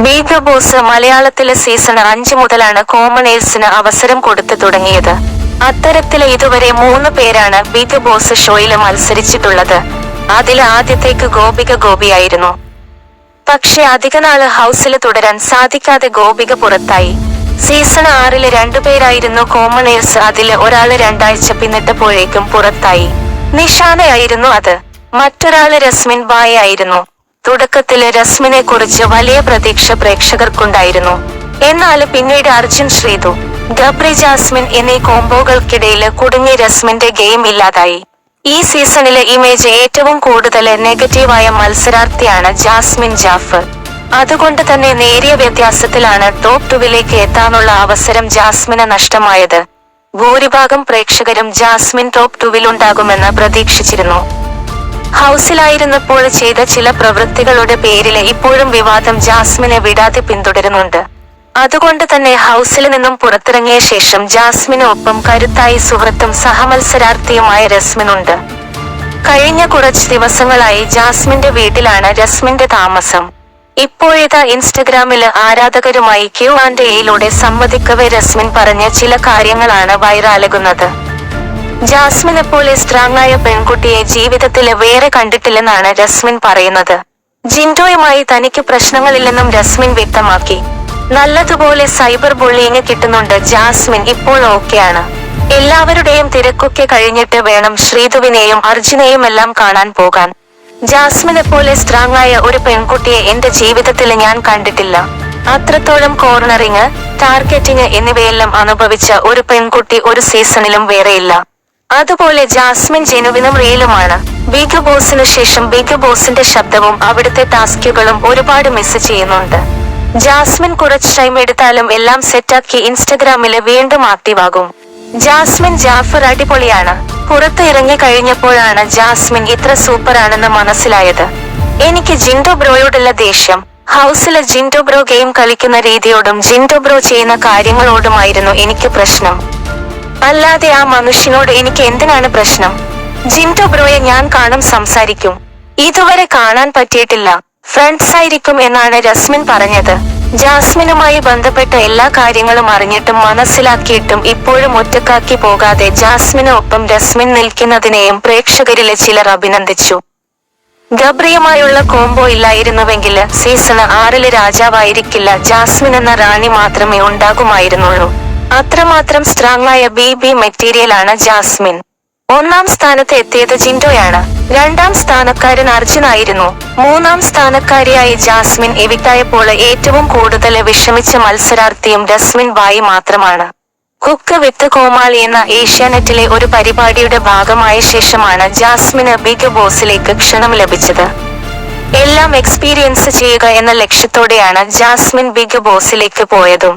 Big boss മലയാളത്തിലെ season 5 മുതലാണ് കോമണേഴ്സിന് അവസരം കൊടുത്തു തുടങ്ങിയത്. അത്തരത്തില് ഇതുവരെ 3 പേരാണ് ബിഗ് ബോസ് ഷോയില് മത്സരിച്ചിട്ടുള്ളത്. അതില് ആദ്യത്തേക്ക് ഗോപികയായിരുന്നു. പക്ഷെ അധികനാള് ഹൗസില് തുടരാൻ സാധിക്കാതെ ഗോപിക പുറത്തായി. സീസൺ 6-ല് 2 പേരായിരുന്നു കോമണേഴ്സ്. അതില് ഒരാള് 2 ആഴ്ച പിന്നിട്ടപ്പോഴേക്കും പുറത്തായി. നിഷാനയായിരുന്നു അത്. മറ്റൊരാള് രസ്മിൻ ബായി ആയിരുന്നു. തുടക്കത്തില് രസ്മിനെ കുറിച്ച് വലിയ പ്രതീക്ഷ പ്രേക്ഷകർക്കുണ്ടായിരുന്നു. എന്നാൽ പിന്നീട് അർജുൻ, ശ്രീതു, ഗബ്രി, ജാസ്മിൻ എന്നീ കോംബോകൾക്കിടയില് കുടുങ്ങി രസ്മിന്റെ ഗെയിം ഇല്ലാതായി. ഈ സീസണിലെ ഇമേജ് ഏറ്റവും കൂടുതല് നെഗറ്റീവായ മത്സരാർത്ഥിയാണ് ജാസ്മിൻ ജാഫർ. അതുകൊണ്ട് തന്നെ നേരിയ വ്യത്യാസത്തിലാണ് ടോപ്പ് 2-ലേക്ക് എത്താനുള്ള അവസരം ജാസ്മിന് നഷ്ടമായത്. ഭൂരിഭാഗം പ്രേക്ഷകരും ജാസ്മിൻ ടോപ്പ് 2-ലുണ്ടാകുമെന്ന് പ്രതീക്ഷിച്ചിരുന്നു. ഹൗസിലായിരുന്നപ്പോൾ ചെയ്ത ചില പ്രവൃത്തികളുടെ പേരില് ഇപ്പോഴും വിവാദം ജാസ്മിനെ വിടാതെ പിന്തുടരുന്നുണ്ട്. അതുകൊണ്ട് തന്നെ ഹൗസിൽ നിന്നും പുറത്തിറങ്ങിയ ശേഷം ജാസ്മിന് ഒപ്പം കരുത്തായി സുഹൃത്തും സഹമത്സരാർത്ഥിയുമായ രസ്മിനുണ്ട്. കഴിഞ്ഞ കുറച്ച് ദിവസങ്ങളായി ജാസ്മിന്റെ വീട്ടിലാണ് രസ്മിന്റെ താമസം. ഇപ്പോഴിതാ ഇൻസ്റ്റഗ്രാമില് ആരാധകരുമായി Q&Aയിലൂടെ സംവദിക്കവേ രസ്മിൻ പറഞ്ഞ ചില കാര്യങ്ങളാണ് വൈറാലാകുന്നത്. ജാസ്മിനെ പോലെ സ്ട്രോങ്ങായ പെൺകുട്ടിയെ ജീവിതത്തില് വേറെ കണ്ടിട്ടില്ലെന്നാണ് രസ്മിൻ പറയുന്നത്. ജിൻഡോയുമായി തനിക്ക് പ്രശ്നങ്ങളില്ലെന്നും രസ്മിൻ വ്യക്തമാക്കി. നല്ലതുപോലെ സൈബർ ബുള്ളിയിങ് കിട്ടുന്നുണ്ട്. ജാസ്മിൻ ഇപ്പോൾ ഓക്കെയാണ്. എല്ലാവരുടെയും തിരക്കൊക്കെ കഴിഞ്ഞിട്ട് വേണം ശ്രീതുവിനെയും അർജുനെയുമെല്ലാം കാണാൻ പോകാൻ. ജാസ്മിനെ പോലെ സ്ട്രോങ്ങായ ഒരു പെൺകുട്ടിയെ എന്റെ ജീവിതത്തില് ഞാൻ കണ്ടിട്ടില്ല. അത്രത്തോളം കോർണറിങ്, ടാർഗറ്റിങ് എന്നിവയെല്ലാം അനുഭവിച്ച ഒരു പെൺകുട്ടി ഒരു സീസണിലും വേറെയില്ല. അതുപോലെ ജാസ്മിൻ ജെനുവിനും റിയലുമാണ്. ബിഗ് ബോസിനു ശേഷം ബിഗ് ബോസിന്റെ ശബ്ദവും അവിടുത്തെ ടാസ്കുകളും ഒരുപാട് മിസ് ചെയ്യുന്നുണ്ട്. ജാസ്മിൻ കുറച്ച് ടൈം എടുത്താലും എല്ലാം സെറ്റാക്കി ഇൻസ്റ്റഗ്രാമില് വീണ്ടും ആക്റ്റീവാകും. ജാസ്മിൻ ജാഫർ അടിപൊളിയാണ്. പുറത്ത് ഇറങ്ങി കഴിഞ്ഞപ്പോഴാണ് ജാസ്മിൻ ഇത്ര സൂപ്പറാണെന്ന് മനസ്സിലായത്. എനിക്ക് ജിൻഡോ ബ്രോയോടുള്ള ദേഷ്യം ഹൗസിലെ ജിൻഡോ ബ്രോ ഗെയിം കളിക്കുന്ന രീതിയോടും ജിൻഡോ ബ്രോ ചെയ്യുന്ന കാര്യങ്ങളോടുമായിരുന്നു എനിക്ക് പ്രശ്നം. അല്ലാതെ ആ മനുഷ്യനോട് എനിക്ക് എന്തിനാണ് പ്രശ്നം? ജിൻഡോ ബ്രോയെ ഞാൻ കാണും, സംസാരിക്കും. ഇതുവരെ കാണാൻ പറ്റിയിട്ടില്ല. ഫ്രണ്ട്സ് ആയിരിക്കും എന്നാണ് രസ്മിൻ പറഞ്ഞത്. ജാസ്മിനുമായി ബന്ധപ്പെട്ട എല്ലാ കാര്യങ്ങളും അറിഞ്ഞിട്ടും മനസ്സിലാക്കിയിട്ടും ഇപ്പോഴും ഒറ്റക്കാക്കി പോകാതെ ജാസ്മിന് ഒപ്പം രസ്മിൻ നിൽക്കുന്നതിനെയും പ്രേക്ഷകരിലെ ചിലർ അഭിനന്ദിച്ചു. ഗബ്രിയുമായുള്ള കോംബോ ഇല്ലായിരുന്നുവെങ്കില് സീസൺ 6-ല് രാജാവായിരിക്കില്ല. ജാസ്മിൻ എന്ന റാണി മാത്രമേ ഉണ്ടാകുമായിരുന്നുള്ളൂ. അത്രമാത്രം സ്ട്രോങ്ങായ ബി മെറ്റീരിയലാണ് ജാസ്മിൻ. 1-ാം സ്ഥാനത്ത് എത്തിയത് ജിൻഡോയാണ്. 2-ാം സ്ഥാനക്കാരൻ അർജുൻ ആയിരുന്നു. 3-ാം സ്ഥാനക്കാരിയായി ജാസ്മിൻ എവിക്റ്റായപ്പോൾ ഏറ്റവും കൂടുതൽ വിഷമിച്ച മത്സരാർത്ഥിയും രസ്മിൻ ബായി മാത്രമാണ്. കുക്ക് വിത്ത് കോമാളി എന്ന ഏഷ്യാനെറ്റിലെ ഒരു പരിപാടിയുടെ ഭാഗമായ ശേഷമാണ് ജാസ്മിന് ബിഗ് ബോസിലേക്ക് ക്ഷണം ലഭിച്ചത്. എല്ലാം എക്സ്പീരിയൻസ് ചെയ്യുക എന്ന ലക്ഷ്യത്തോടെയാണ് ജാസ്മിൻ ബിഗ് ബോസിലേക്ക് പോയതും.